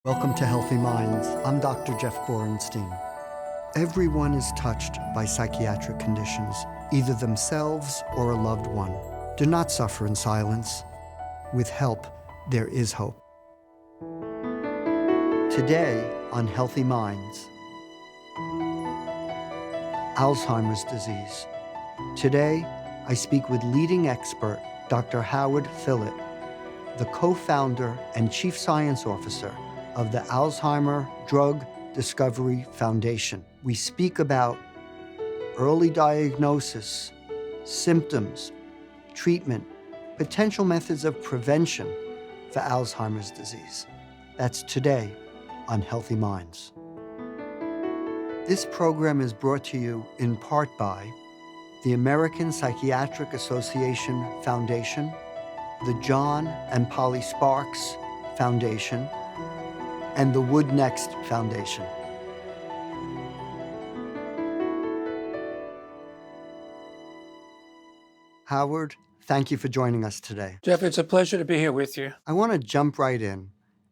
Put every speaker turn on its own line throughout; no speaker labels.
Welcome to Healthy Minds. I'm Dr. Jeff Borenstein. Everyone is touched by psychiatric conditions, either themselves or a loved one. Do not suffer in silence. With help, there is hope. Today on Healthy Minds, Alzheimer's disease. Today, I speak with leading expert Dr. Howard Fillit, the co-founder and chief science officer of the Alzheimer Drug Discovery Foundation. We speak about early diagnosis, symptoms, treatment, potential methods of prevention for Alzheimer's disease. That's today on Healthy Minds. This program is brought to you in part by the American Psychiatric Association Foundation, the John and Polly Sparks Foundation, and the Wood Next Foundation. Howard, thank you for joining us today.
Jeff, it's a pleasure to be here with you.
I want to jump right in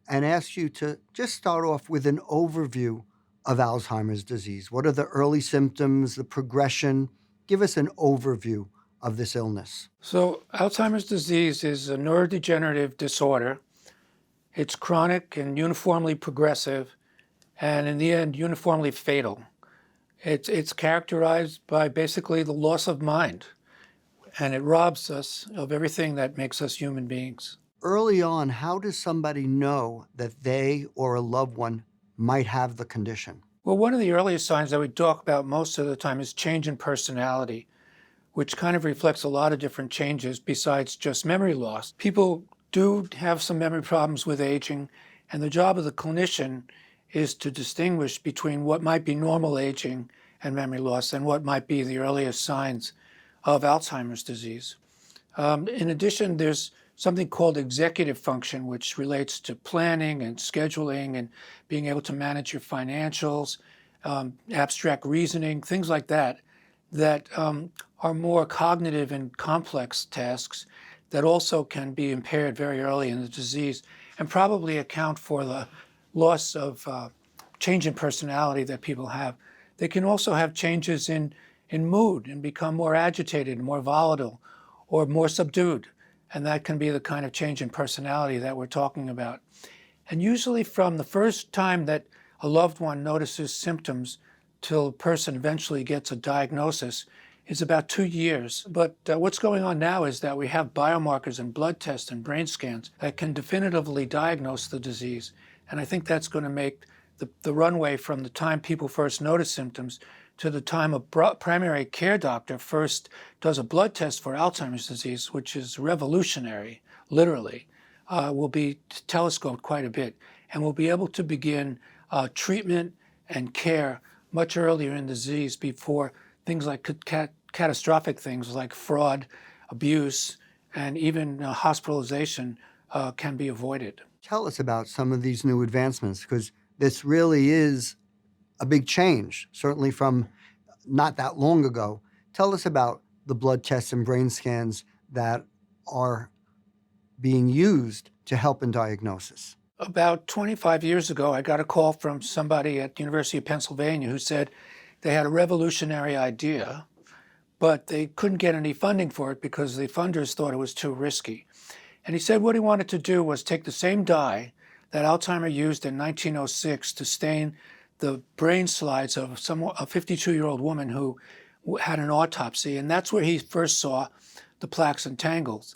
and ask you to just start off with an overview of Alzheimer's disease. What are the early symptoms, the progression? Give us an overview of this illness.
So Alzheimer's disease is a neurodegenerative disorder. It's chronic and uniformly progressive, and in the end, uniformly fatal. It's characterized by basically the loss of mind, and it robs us of everything that makes us human beings.
Early on, how does somebody know that they or a loved one might have the condition?
Well, one of the earliest signs that we talk about most of the time is change in personality, which kind of reflects a lot of different changes besides just memory loss. People do have some memory problems with aging, and the job of the clinician is to distinguish between what might be normal aging and memory loss and what might be the earliest signs of Alzheimer's disease. In addition, there's something called executive function, which relates to planning and scheduling and being able to manage your financials, abstract reasoning, things like that, that are more cognitive and complex tasks that also can be impaired very early in the disease and probably account for the loss of change in personality that people have. They can also have changes in mood and become more agitated, more volatile, or more subdued. And that can be the kind of change in personality that we're talking about. And usually from the first time that a loved one notices symptoms till a person eventually gets a diagnosis is about 2 years. But what's going on now is that we have biomarkers and blood tests and brain scans that can definitively diagnose the disease. And I think that's going to make the runway from the time people first notice symptoms to the time a primary care doctor first does a blood test for Alzheimer's disease, which is revolutionary, literally, will be telescoped quite a bit. And we'll be able to begin treatment and care much earlier in the disease before things like catastrophic things like fraud, abuse, and even hospitalization can be avoided.
Tell us about some of these new advancements, because this really is a big change, certainly from not that long ago. Tell us about the blood tests and brain scans that are being used to help in diagnosis.
About 25 years ago, I got a call from somebody at the University of Pennsylvania who said they had a revolutionary idea, but they couldn't get any funding for it because the funders thought it was too risky. And he said what he wanted to do was take the same dye that Alzheimer used in 1906 to stain the brain slides of a 52-year-old woman who had an autopsy, and that's where he first saw the plaques and tangles.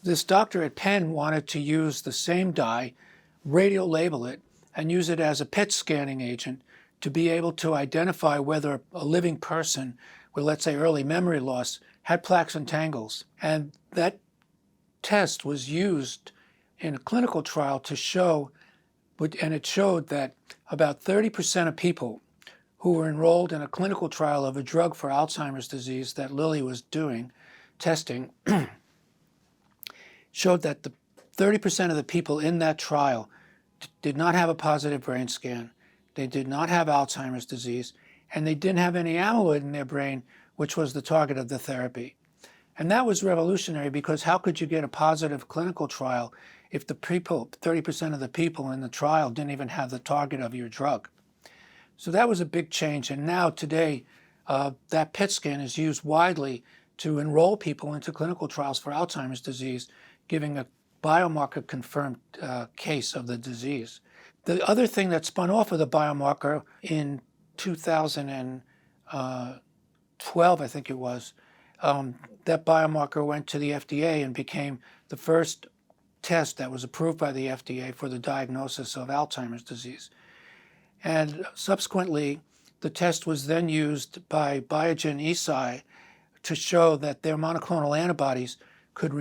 This doctor at Penn wanted to use the same dye, radio label it, and use it as a PET scanning agent to be able to identify whether a living person with, let's say, early memory loss had plaques and tangles. And that test was used in a clinical trial to show, and it showed that about 30% of people who were enrolled in a clinical trial of a drug for Alzheimer's disease that Lilly was doing, testing, showed that the 30% of the people in that trial did not have a positive brain scan, they did not have Alzheimer's disease, and they didn't have any amyloid in their brain, which was the target of the therapy. And that was revolutionary because how could you get a positive clinical trial if the people, 30% of the people in the trial didn't even have the target of your drug. So that was a big change. And now today, that PET scan is used widely to enroll people into clinical trials for Alzheimer's disease, giving a biomarker confirmed case of the disease. The other thing that spun off of the biomarker in 2012, I think it was, that biomarker went to the FDA and became the first test that was approved by the FDA for the diagnosis of Alzheimer's disease. And subsequently, the test was then used by Biogen Eisai to show that their monoclonal antibodies could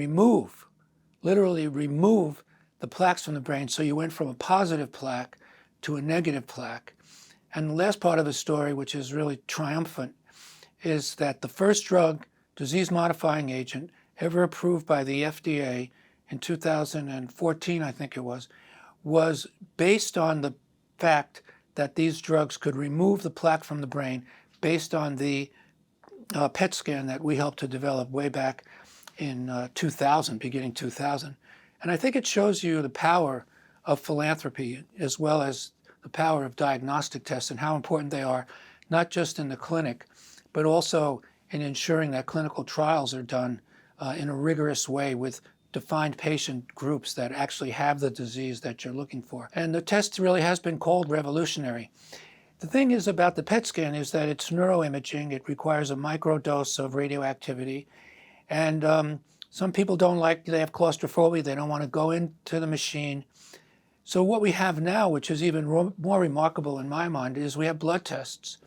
literally remove the plaques from the brain. So you went from a positive plaque to a negative plaque. And the last part of the story, which is really triumphant, is that the first drug, disease-modifying agent, ever approved by the FDA in 2014, I think it was based on the fact that these drugs could remove the plaque from the brain based on the PET scan that we helped to develop way back in 2000, beginning 2000. And I think it shows you the power of philanthropy as well as the power of diagnostic tests and how important they are, not just in the clinic, but also in ensuring that clinical trials are done in a rigorous way with defined patient groups that actually have the disease that you're looking for. And the test really has been called revolutionary. The thing is about the PET scan is that it's neuroimaging. It requires a microdose of radioactivity. And some people they have claustrophobia, they don't want to go into the machine. So what we have now, which is even more remarkable in my mind, is we have blood tests.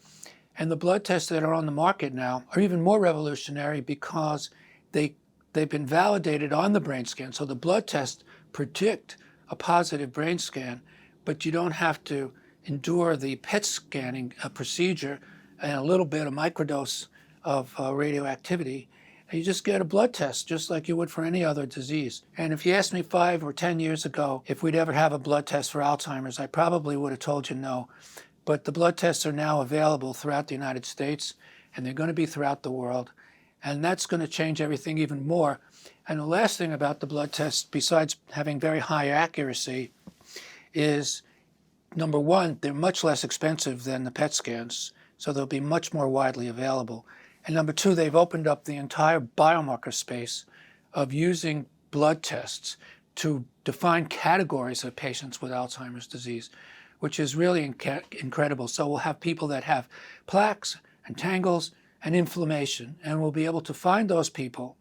And the blood tests that are on the market now are even more revolutionary because they've been validated on the brain scan. So the blood tests predict a positive brain scan, but you don't have to endure the PET scanning procedure and a little bit of microdose of radioactivity. And you just get a blood test, just like you would for any other disease. And if you asked me 5 or 10 years ago if we'd ever have a blood test for Alzheimer's, I probably would have told you no. But the blood tests are now available throughout the United States, and they're going to be throughout the world. And that's going to change everything even more. And the last thing about the blood tests, besides having very high accuracy, is number one, they're much less expensive than the PET scans, so they'll be much more widely available. And number two, they've opened up the entire biomarker space of using blood tests to define categories of patients with Alzheimer's disease, which is really incredible. So we'll have people that have plaques and tangles and inflammation, and we'll be able to find those people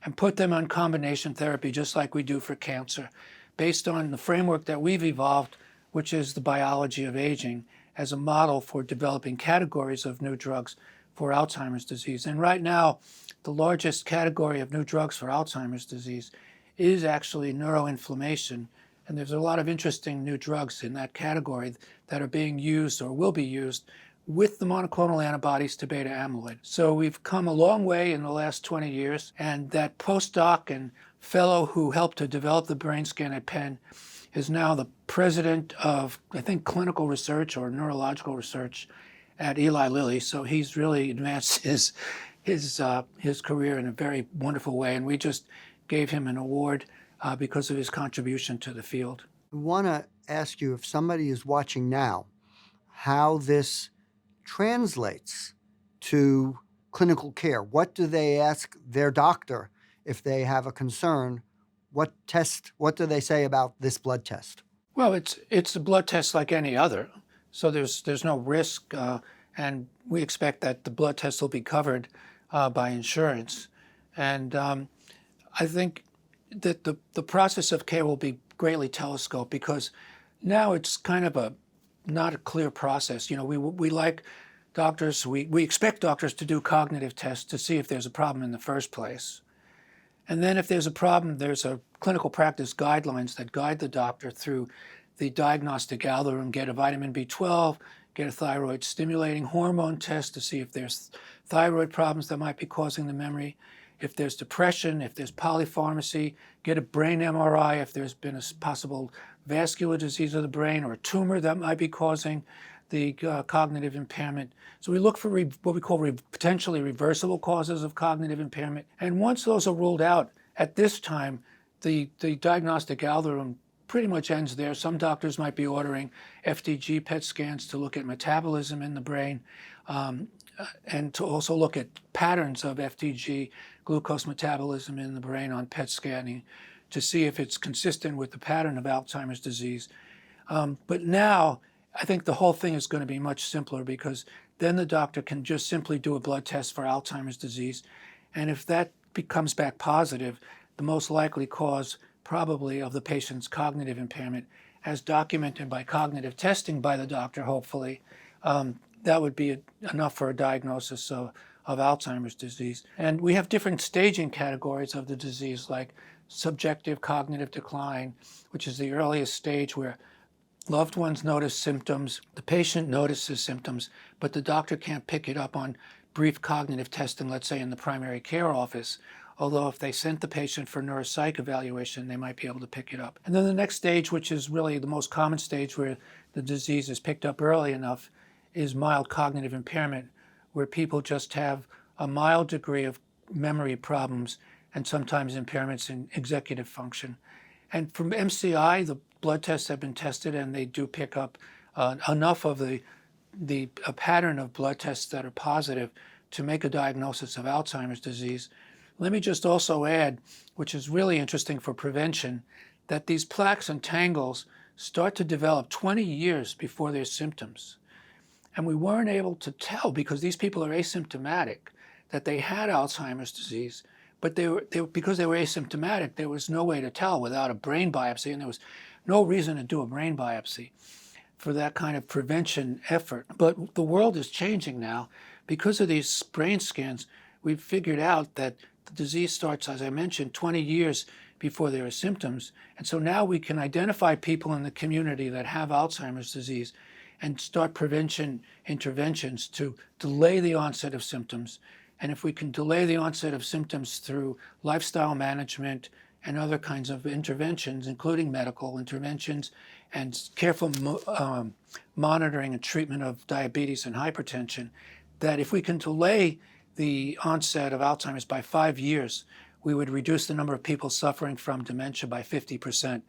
and put them on combination therapy just like we do for cancer, based on the framework that we've evolved, which is the biology of aging, as a model for developing categories of new drugs for Alzheimer's disease. And right now, the largest category of new drugs for Alzheimer's disease is actually neuroinflammation. And there's a lot of interesting new drugs in that category that are being used or will be used with the monoclonal antibodies to beta amyloid. So we've come a long way in the last 20 years, and that postdoc and fellow who helped to develop the brain scan at Penn is now the president of, I think, clinical research or neurological research at Eli Lilly. So he's really advanced his career in a very wonderful way, and we just gave him an award because of his contribution to the field.
I want to ask you, if somebody is watching now, how this translates to clinical care. What do they ask their doctor if they have a concern? What do they say about this blood test?
Well, it's a blood test like any other, so there's no risk, and we expect that the blood test will be covered by insurance. And I think that the process of care will be greatly telescoped, because now it's kind of not a clear process. You know, we like doctors, we expect doctors to do cognitive tests to see if there's a problem in the first place. And then if there's a problem, there's a clinical practice guidelines that guide the doctor through the diagnostic algorithm, get a vitamin B12, get a thyroid stimulating hormone test to see if there's thyroid problems that might be causing the memory. If there's depression, if there's polypharmacy, get a brain MRI if there's been a possible vascular disease of the brain or a tumor that might be causing the cognitive impairment. So we look for what we call potentially reversible causes of cognitive impairment. And once those are ruled out, at this time, the diagnostic algorithm pretty much ends there. Some doctors might be ordering FDG PET scans to look at metabolism in the brain, and to also look at patterns of FDG glucose metabolism in the brain on PET scanning to see if it's consistent with the pattern of Alzheimer's disease. But now I think the whole thing is going to be much simpler, because then the doctor can just simply do a blood test for Alzheimer's disease. And if that comes back positive, the most likely cause probably of the patient's cognitive impairment, as documented by cognitive testing by the doctor, hopefully, that would be enough for a diagnosis of Alzheimer's disease. And we have different staging categories of the disease, like subjective cognitive decline, which is the earliest stage where loved ones notice symptoms, the patient notices symptoms, but the doctor can't pick it up on brief cognitive testing, let's say in the primary care office. Although if they sent the patient for neuropsych evaluation, they might be able to pick it up. And then the next stage, which is really the most common stage where the disease is picked up early enough, is mild cognitive impairment, where people just have a mild degree of memory problems and sometimes impairments in executive function. And from MCI, the blood tests have been tested, and they do pick up enough of a pattern of blood tests that are positive to make a diagnosis of Alzheimer's disease. Let me just also add, which is really interesting for prevention, that these plaques and tangles start to develop 20 years before their symptoms. And we weren't able to tell, because these people are asymptomatic, that they had Alzheimer's disease. But because they were asymptomatic, there was no way to tell without a brain biopsy, and there was no reason to do a brain biopsy for that kind of prevention effort. But the world is changing now. Because of these brain scans, we've figured out that the disease starts, as I mentioned, 20 years before there are symptoms. And so now we can identify people in the community that have Alzheimer's disease and start prevention interventions to delay the onset of symptoms. And if we can delay the onset of symptoms through lifestyle management and other kinds of interventions, including medical interventions and careful monitoring and treatment of diabetes and hypertension, that if we can delay the onset of Alzheimer's by 5 years, we would reduce the number of people suffering from dementia by 50%,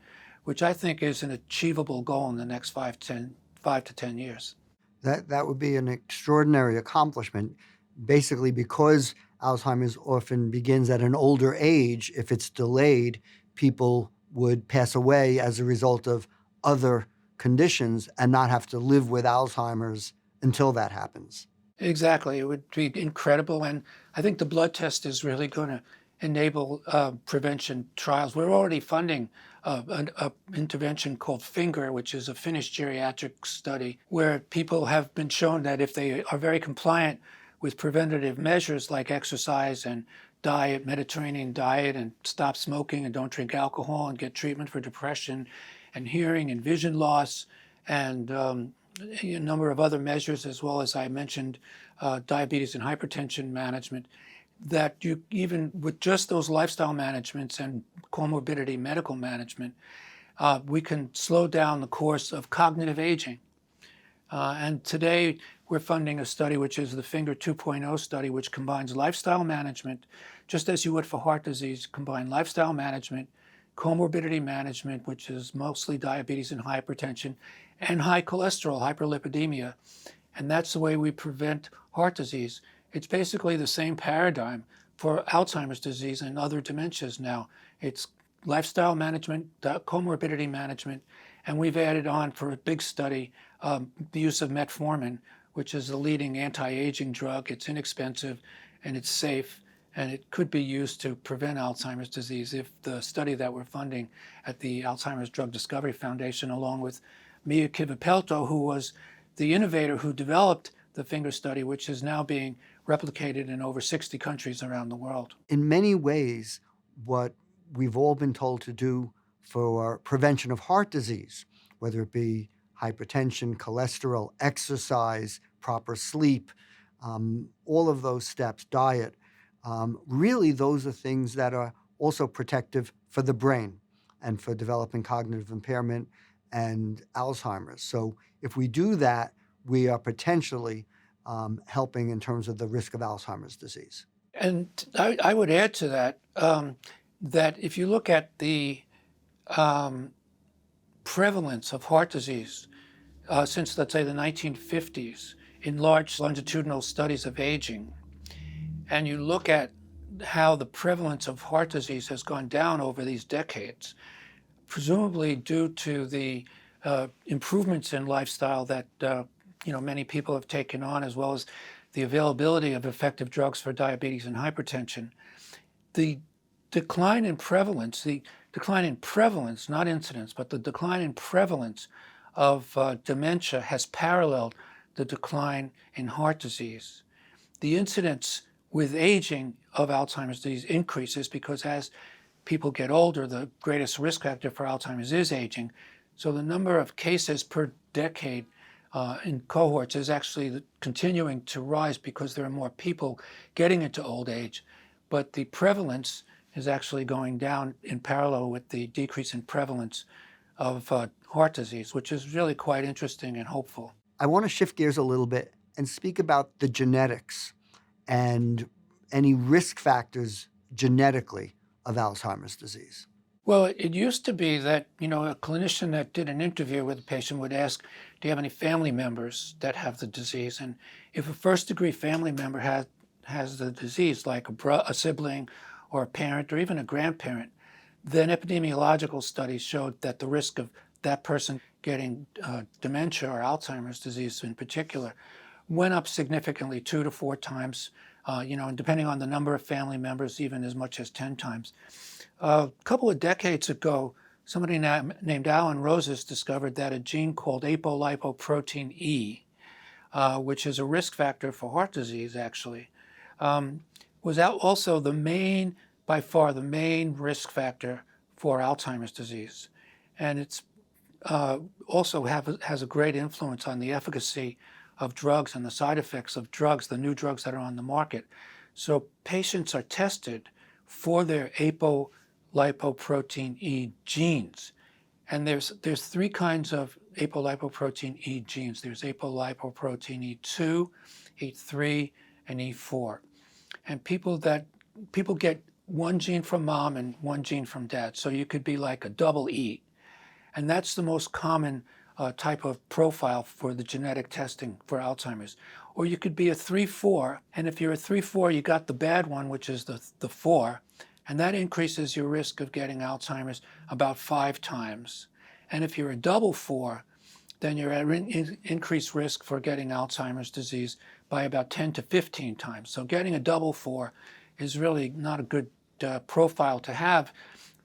which I think is an achievable goal in the next 5 to 10 years.
That would be an extraordinary accomplishment, basically because Alzheimer's often begins at an older age. If it's delayed, people would pass away as a result of other conditions and not have to live with Alzheimer's until that happens.
Exactly. It would be incredible. And I think the blood test is really going to enable prevention trials. We're already funding an intervention called FINGER, which is a Finnish geriatric study, where people have been shown that if they are very compliant with preventative measures like exercise and diet, Mediterranean diet, and stop smoking and don't drink alcohol and get treatment for depression and hearing and vision loss and a number of other measures, as well as I mentioned, diabetes and hypertension management, that you, even with just those lifestyle managements and comorbidity medical management, we can slow down the course of cognitive aging. And today we're funding a study which is the FINGER 2.0 study, which combines lifestyle management, just as you would for heart disease, combine lifestyle management, comorbidity management, which is mostly diabetes and hypertension, and high cholesterol, hyperlipidemia. And that's the way we prevent heart disease. It's basically the same paradigm for Alzheimer's disease and other dementias now. It's lifestyle management, comorbidity management, and we've added on for a big study the use of metformin, which is the leading anti-aging drug. It's inexpensive and it's safe, and it could be used to prevent Alzheimer's disease if the study that we're funding at the Alzheimer's Drug Discovery Foundation, along with Mia Kivipelto, who was the innovator who developed the FINGER study, which is now being replicated in over 60 countries around the world.
In many ways, what we've all been told to do for prevention of heart disease, whether it be hypertension, cholesterol, exercise, proper sleep, all of those steps, diet, really those are things that are also protective for the brain and for developing cognitive impairment and Alzheimer's. So if we do that, we are potentially helping in terms of the risk of Alzheimer's disease.
And I would add to that, that if you look at the prevalence of heart disease since, let's say, the 1950s in large longitudinal studies of aging, and you look at how the prevalence of heart disease has gone down over these decades, presumably due to the improvements in lifestyle that many people have taken on, as well as the availability of effective drugs for diabetes and hypertension. The decline in prevalence, not incidence, but the decline in prevalence of dementia has paralleled the decline in heart disease. The incidence with aging of Alzheimer's disease increases because as people get older, the greatest risk factor for Alzheimer's is aging. So the number of cases per decade in cohorts is actually continuing to rise because there are more people getting into old age. But the prevalence is actually going down in parallel with the decrease in prevalence of heart disease, which is really quite interesting and hopeful.
I want to shift gears a little bit and speak about the genetics and any risk factors genetically of Alzheimer's disease.
Well, it used to be that, a clinician that did an interview with a patient would ask, do you have any family members that have the disease? And if a first-degree family member has the disease, like a sibling or a parent or even a grandparent, then epidemiological studies showed that the risk of that person getting dementia or Alzheimer's disease in particular went up significantly 2 to 4 times, and depending on the number of family members, even as much as 10 times. A couple of decades ago, somebody named Alan Roses discovered that a gene called apolipoprotein E, which is a risk factor for heart disease actually, was also by far the main risk factor for Alzheimer's disease. And it's also has a great influence on the efficacy of drugs and the side effects of drugs, the new drugs that are on the market. So patients are tested for their apolipoprotein E genes. And there's 3 kinds of apolipoprotein E genes. There's apolipoprotein E2, E3, and E4. And people get 1 gene from mom and 1 gene from dad. So you could be like a double E. And that's the most common type of profile for the genetic testing for Alzheimer's. Or you could be a 3-4, and if you're a 3-4, you got the bad one, which is the 4, and that increases your risk of getting Alzheimer's about 5 times. And if you're a double 4, then you're at increased risk for getting Alzheimer's disease by about 10 to 15 times. So getting a double 4 is really not a good profile to have.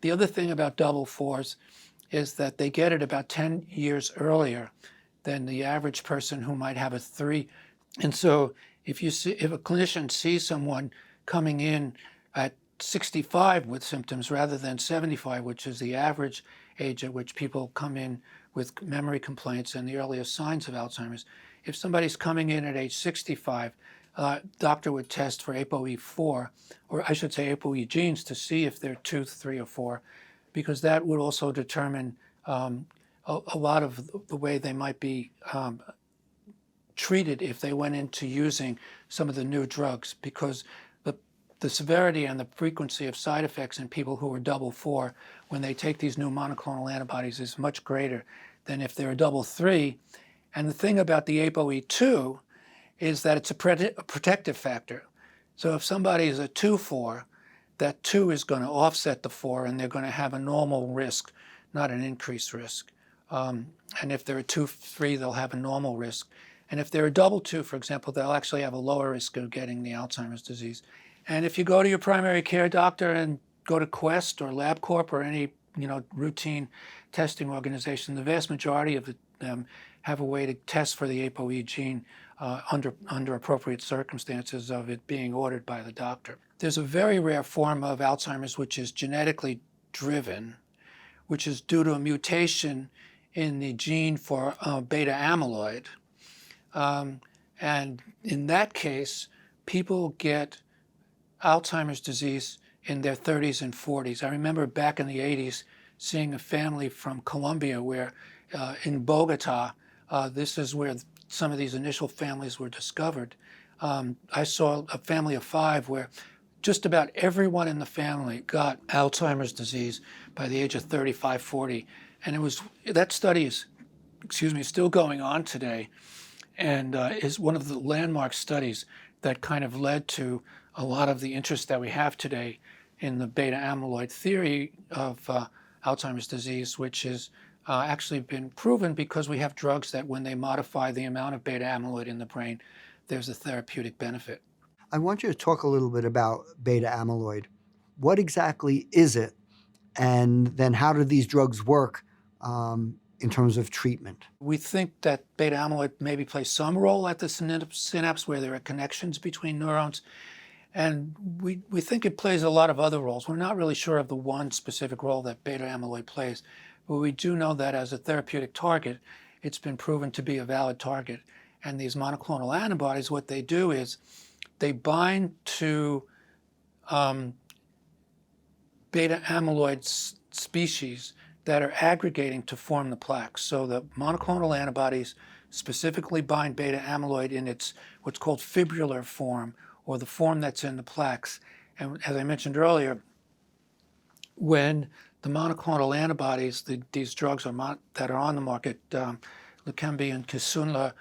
The other thing about double 4s is that they get it about 10 years earlier than the average person who might have a 3. And so if a clinician sees someone coming in at 65 with symptoms rather than 75, which is the average age at which people come in with memory complaints and the earliest signs of Alzheimer's, if somebody's coming in at age 65, doctor would test for ApoE4, or I should say ApoE genes, to see if they're 2, 3, or 4, because that would also determine a lot of the way they might be treated if they went into using some of the new drugs, because the severity and the frequency of side effects in people who are double 4 when they take these new monoclonal antibodies is much greater than if they're a double 3. And the thing about the ApoE2 is that it's a protective factor. So if somebody is a 2-4, that 2 is going to offset the 4, and they're going to have a normal risk, not an increased risk. And if they're a 2-3, they'll have a normal risk. And if they're a double 2, for example, they'll actually have a lower risk of getting the Alzheimer's disease. And if you go to your primary care doctor and go to Quest or LabCorp or any routine testing organization, the vast majority of them have a way to test for the ApoE gene under appropriate circumstances of it being ordered by the doctor. There's a very rare form of Alzheimer's which is genetically driven, which is due to a mutation in the gene for beta amyloid. And in that case, people get Alzheimer's disease in their 30s and 40s. I remember back in the 80s seeing a family from Colombia where in Bogota, this is where some of these initial families were discovered. I saw a family of 5 where just about everyone in the family got Alzheimer's disease by the age of 35, 40. And that study is, still going on today, and is one of the landmark studies that kind of led to a lot of the interest that we have today in the beta amyloid theory of Alzheimer's disease, which has actually been proven because we have drugs that when they modify the amount of beta amyloid in the brain, there's a therapeutic benefit.
I want you to talk a little bit about beta amyloid. What exactly is it? And then how do these drugs work in terms of treatment?
We think that beta amyloid maybe plays some role at the synapse where there are connections between neurons. And we think it plays a lot of other roles. We're not really sure of the one specific role that beta amyloid plays, but we do know that as a therapeutic target, it's been proven to be a valid target. And these monoclonal antibodies, what they do is they bind to beta amyloid species that are aggregating to form the plaques. So the monoclonal antibodies specifically bind beta amyloid in its what's called fibrillar form, or the form that's in the plaques. And as I mentioned earlier, when the monoclonal antibodies, these drugs that are on the market, Leqembi and Kisunla,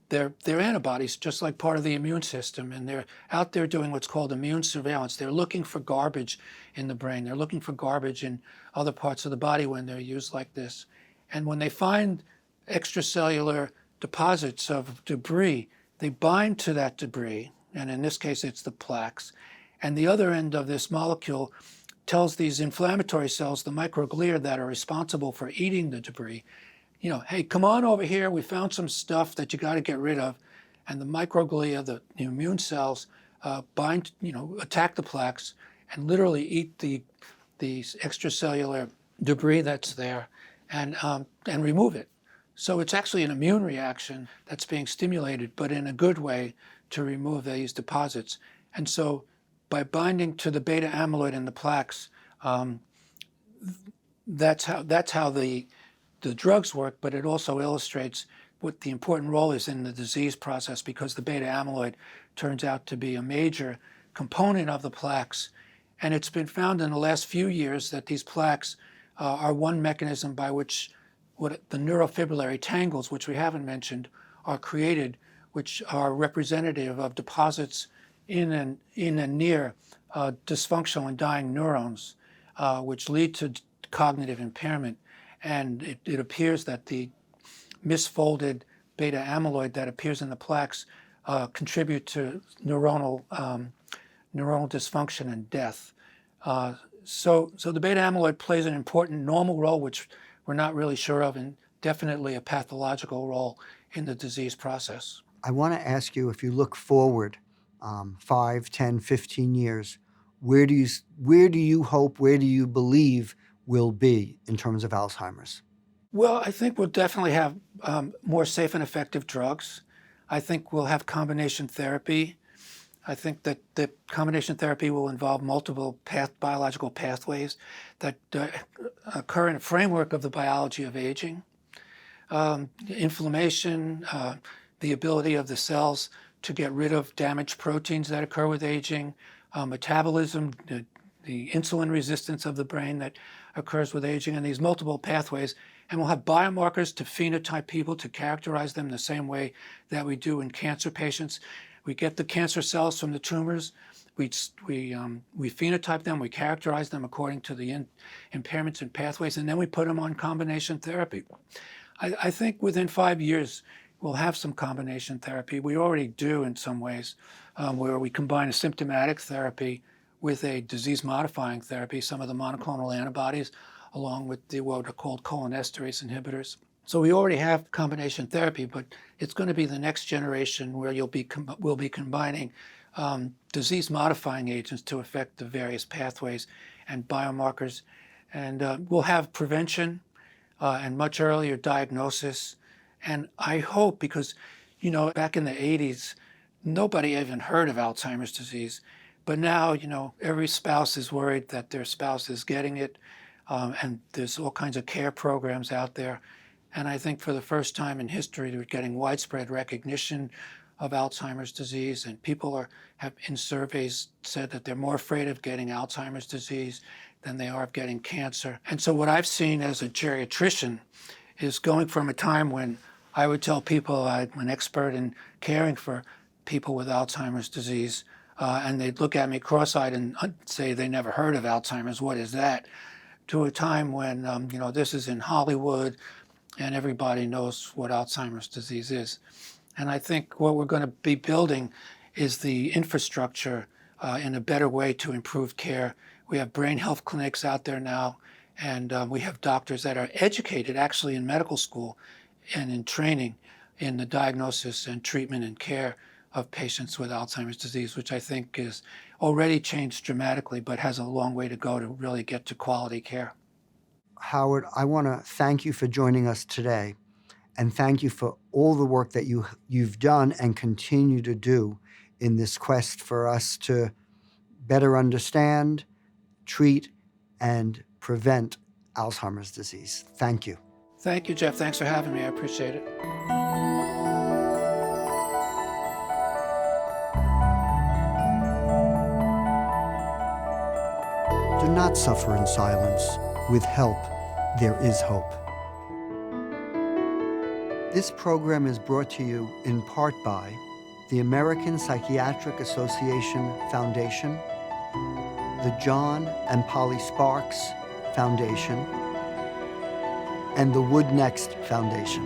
they're antibodies just like part of the immune system, and they're out there doing what's called immune surveillance. They're looking for garbage in the brain. They're looking for garbage in other parts of the body when they're used like this. And when they find extracellular deposits of debris, they bind to that debris, and in this case it's the plaques. And the other end of this molecule tells these inflammatory cells, the microglia that are responsible for eating the debris, hey, come on over here, we found some stuff that you got to get rid of. And the microglia, the immune cells, attack the plaques and literally eat these extracellular debris that's there and remove it. So it's actually an immune reaction that's being stimulated, but in a good way, to remove these deposits. And so by binding to the beta amyloid in the plaques, that's how the drugs work, but it also illustrates what the important role is in the disease process, because the beta amyloid turns out to be a major component of the plaques. And it's been found in the last few years that these plaques are one mechanism by which the neurofibrillary tangles, which we haven't mentioned, are created, which are representative of deposits in and near dysfunctional and dying neurons, which lead to cognitive impairment. And it appears that the misfolded beta amyloid that appears in the plaques contribute to neuronal dysfunction and death. So the beta amyloid plays an important normal role, which we're not really sure of, and definitely a pathological role in the disease process.
I want to ask you, if you look forward 5, 10, 15 years, where do you hope, where do you believe will be in terms of Alzheimer's?
Well, I think we'll definitely have more safe and effective drugs. I think we'll have combination therapy. I think that the combination therapy will involve multiple biological pathways that occur in a framework of the biology of aging. Inflammation, the ability of the cells to get rid of damaged proteins that occur with aging, metabolism, the insulin resistance of the brain that occurs with aging, and these multiple pathways. And we'll have biomarkers to phenotype people, to characterize them the same way that we do in cancer patients. We get the cancer cells from the tumors, we phenotype them, we characterize them according to the impairments and pathways, and then we put them on combination therapy. I think within 5 years, we'll have some combination therapy. We already do in some ways, where we combine a symptomatic therapy with a disease-modifying therapy, some of the monoclonal antibodies, along with what are called cholinesterase inhibitors. So we already have combination therapy, but it's going to be the next generation where we'll be combining disease-modifying agents to affect the various pathways and biomarkers. And we'll have prevention and much earlier diagnosis. And I hope, because, back in the 80s, nobody even heard of Alzheimer's disease. But now, every spouse is worried that their spouse is getting it. And there's all kinds of care programs out there. And I think for the first time in history, we're getting widespread recognition of Alzheimer's disease, and people have in surveys said that they're more afraid of getting Alzheimer's disease than they are of getting cancer. And so what I've seen as a geriatrician is going from a time when I would tell people I'm an expert in caring for people with Alzheimer's disease, and they'd look at me cross-eyed and say they never heard of Alzheimer's, what is that? To a time when, this is in Hollywood and everybody knows what Alzheimer's disease is. And I think what we're going to be building is the infrastructure in a better way to improve care. We have brain health clinics out there now, and we have doctors that are educated actually in medical school and in training in the diagnosis and treatment and care of patients with Alzheimer's disease, which I think is already changed dramatically, but has a long way to go to really get to quality care.
Howard, I want to thank you for joining us today, and thank you for all the work that you've done and continue to do in this quest for us to better understand, treat, and prevent Alzheimer's disease. Thank you.
Thank you, Jeff. Thanks for having me. I appreciate it.
Do not suffer in silence. With help, there is hope. This program is brought to you in part by the American Psychiatric Association Foundation, the John and Polly Sparks Foundation, and the Wood Next Foundation.